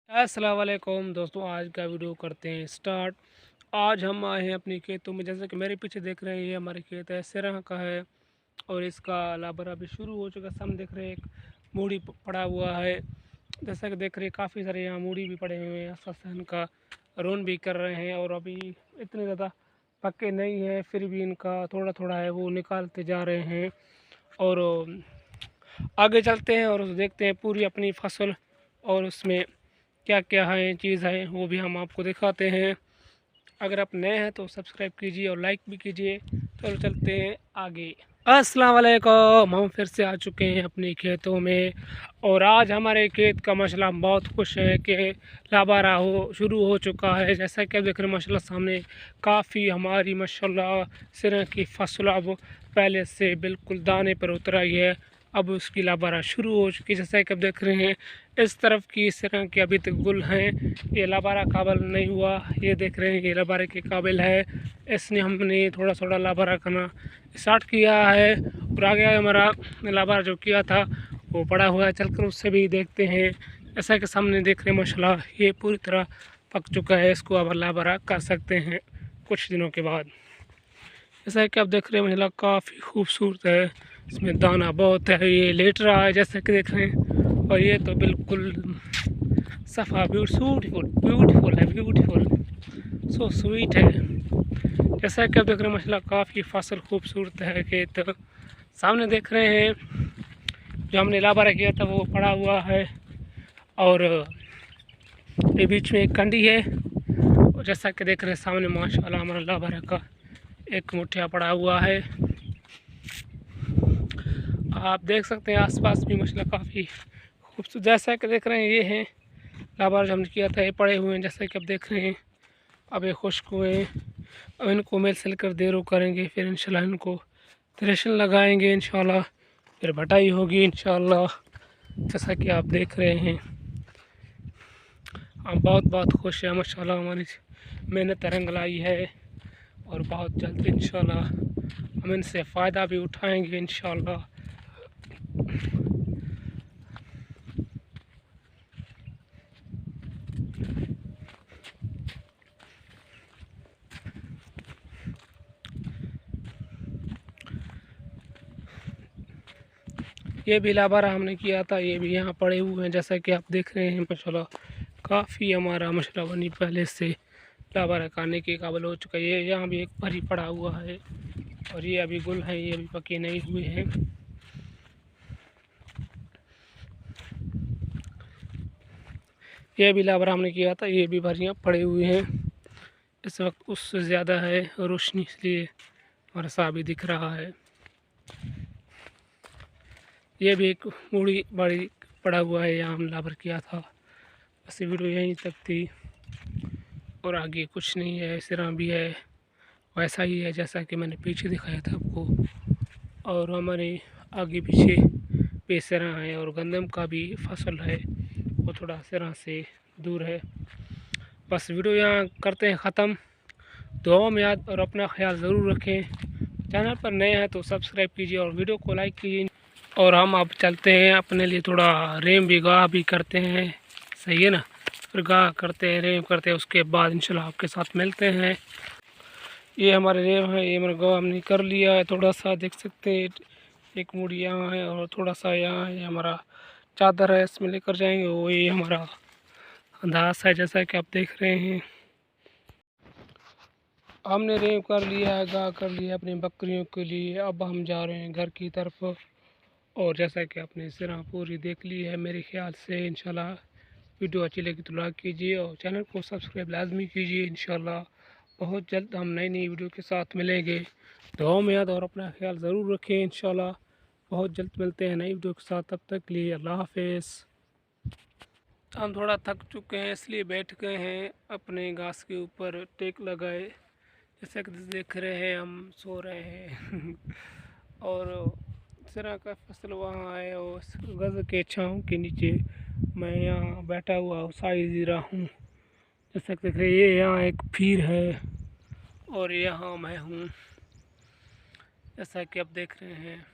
अस्सलाम वालेकुम दोस्तों, आज का वीडियो करते हैं स्टार्ट। आज हम आए हैं अपनी खेतों में। जैसे कि मेरे पीछे देख रहे हैं, ये हमारे खेत है, सिरह का है और इसका लाबर अभी शुरू हो चुका है। सामने देख रहे हैं एक मूड़ी पड़ा हुआ है। जैसा कि देख रहे हैं काफ़ी सारे यहाँ मूड़ी भी पड़े हुए हैं। साथ इनका रोन भी कर रहे हैं और अभी इतने ज़्यादा पक्के नहीं हैं, फिर भी इनका थोड़ा थोड़ा है वो निकालते जा रहे हैं। और आगे चलते हैं और देखते हैं पूरी अपनी फसल और उसमें क्या क्या है चीज़ है वो भी हम आपको दिखाते हैं। अगर आप नए हैं तो सब्सक्राइब कीजिए और लाइक भी कीजिए। चलो चलते हैं आगे। अस्सलाम वालेकुम, हम फिर से आ चुके हैं अपने खेतों में और आज हमारे खेत का माशाल्लाह हम बहुत खुश हैं कि लाबारा शुरू हो चुका है। जैसा कि आप देख रहे हैं माशाल्लाह सामने काफ़ी हमारी माशाल्लाह सिरह की फसल अब पहले से बिल्कुल दाने पर उतर आई है। अब उसकी लाबारा शुरू हो चुकी है। जैसा कि आप देख रहे हैं इस तरफ की सिरह के अभी तक गुल हैं, ये लाबारा काबिल नहीं हुआ। ये देख रहे हैं ये लाबारा के काबिल है, इसने हमने थोड़ा थोड़ा लाबारा करना स्टार्ट किया है। और आगे हमारा लाबारा जो किया था वो पड़ा हुआ है, चलकर उससे भी देखते हैं। ऐसा कि सामने देख रहे हैं माशाल्लाह ये पूरी तरह पक चुका है, इसको अब लाबारा कर सकते हैं कुछ दिनों के बाद। जैसा कि आप देख रहे हैं माशाल्लाह काफ़ी खूबसूरत है, इसमें दाना बहुत है। ये लेट रहा है जैसा कि देख रहे हैं, और ये तो बिल्कुल सफ़ा ब्यूटीफुल ब्यूटीफुल है, ब्यूटीफुल सो स्वीट है। जैसा कि आप देख रहे हैं माशाल्लाह काफ़ी फसल खूबसूरत है। खेत सामने देख रहे हैं जो हमने लाबारा किया था वो पड़ा हुआ है और ये बीच में एक कंडी है। और जैसा कि देख रहे हैं सामने माशाल्लाह हमारा लाबारा का एक मुठिया पड़ा हुआ है। आप देख सकते हैं आसपास भी माशाल्लाह काफ़ी खूबसूरत। जैसा कि देख रहे हैं ये हैं लाबारा जो हमने किया था, ये पड़े हुए हैं। जैसा कि आप देख रहे हैं अब ये खुश्क हुए हैं। अब इनको मेल सेल कर देरो करेंगे, फिर इंशाल्लाह इनको थ्रेशर लगाएंगे इंशाल्लाह, फिर बटाई होगी इंशाल्लाह। जैसा कि आप देख रहे हैं हम बहुत बहुत खुश हैं माशाल्लाह, हमारी मेहनत रंग लाई है और बहुत जल्द इंशाल्लाह हम इनसे फ़ायदा भी उठाएंगे इंशाल्लाह। ये भी लाबारा हमने किया था, ये भी यहाँ पड़े हुए हैं। जैसा कि आप देख रहे हैं माशाल्लाह काफ़ी हमारा माशाल्लाह बनी पहले से लाबारा खाने के काबिल हो चुका है। ये यहाँ भी एक भरी पड़ा हुआ है और ये अभी गुल हैं, ये अभी पके नहीं हुए हैं। ये भी लाबारा हमने किया था, ये भी भरियाँ पड़े हुए हैं। इस वक्त उससे ज़्यादा है रोशनी, इसलिए हमारा सा भी दिख रहा है। ये भी एक मूड़ी बड़ी पड़ा हुआ है, यहाँ हम लाबर किया था। बस वीडियो यहीं तक थी और आगे कुछ नहीं है। सिरा भी है वैसा ही है जैसा कि मैंने पीछे दिखाया था आपको, और हमारे आगे पीछे भी सिरा है और गंदम का भी फसल है, वो थोड़ा सिरा से दूर है। बस वीडियो यहाँ करते हैं ख़त्म। दुआओं में याद और अपना ख्याल ज़रूर रखें। चैनल पर नए हैं तो सब्सक्राइब कीजिए और वीडियो को लाइक कीजिए। और हम अब चलते हैं अपने लिए थोड़ा रेम भी गाह भी करते हैं, सही है ना। फिर गाह करते हैं, रेम करते हैं, उसके बाद इंशाल्लाह आपके साथ मिलते हैं। ये हमारे रेम है, ये हमारा गाह हमने कर लिया है। थोड़ा सा देख सकते हैं एक मूड़ी यहाँ है और थोड़ा सा यहाँ है। हमारा चादर है, इसमें लेकर जाएंगे। वो ये हमारा घास है जैसा कि आप देख रहे हैं। हमने रेम कर लिया है, गाह कर लिया अपनी बकरियों के लिए। अब हम जा रहे हैं घर की तरफ। और जैसा कि आपने सिरा पूरी देख ली है मेरे ख्याल से, इंशाल्लाह वीडियो अच्छी लगी तो लाइक कीजिए और चैनल को सब्सक्राइब लाजमी कीजिए। इंशाल्लाह बहुत जल्द हम नई नई वीडियो के साथ मिलेंगे। दुआओं में याद और अपना ख्याल ज़रूर रखें। इंशाल्लाह बहुत जल्द मिलते हैं नई वीडियो के साथ। तब तक के लिए अल्लाह हाफिज़। हम थोड़ा थक चुके हैं इसलिए बैठ गए हैं अपने घास के ऊपर, टेक लगाए। जैसा कि देख रहे हैं हम सो रहे हैं और सिरा का फसल वहाँ है और गज़ के छाँव के नीचे मैं यहाँ बैठा हुआ साइज रहा हूँ। जैसा कि देख रहे हैं ये यहाँ एक पीर है और यहाँ मैं हूँ, जैसा कि आप देख रहे हैं।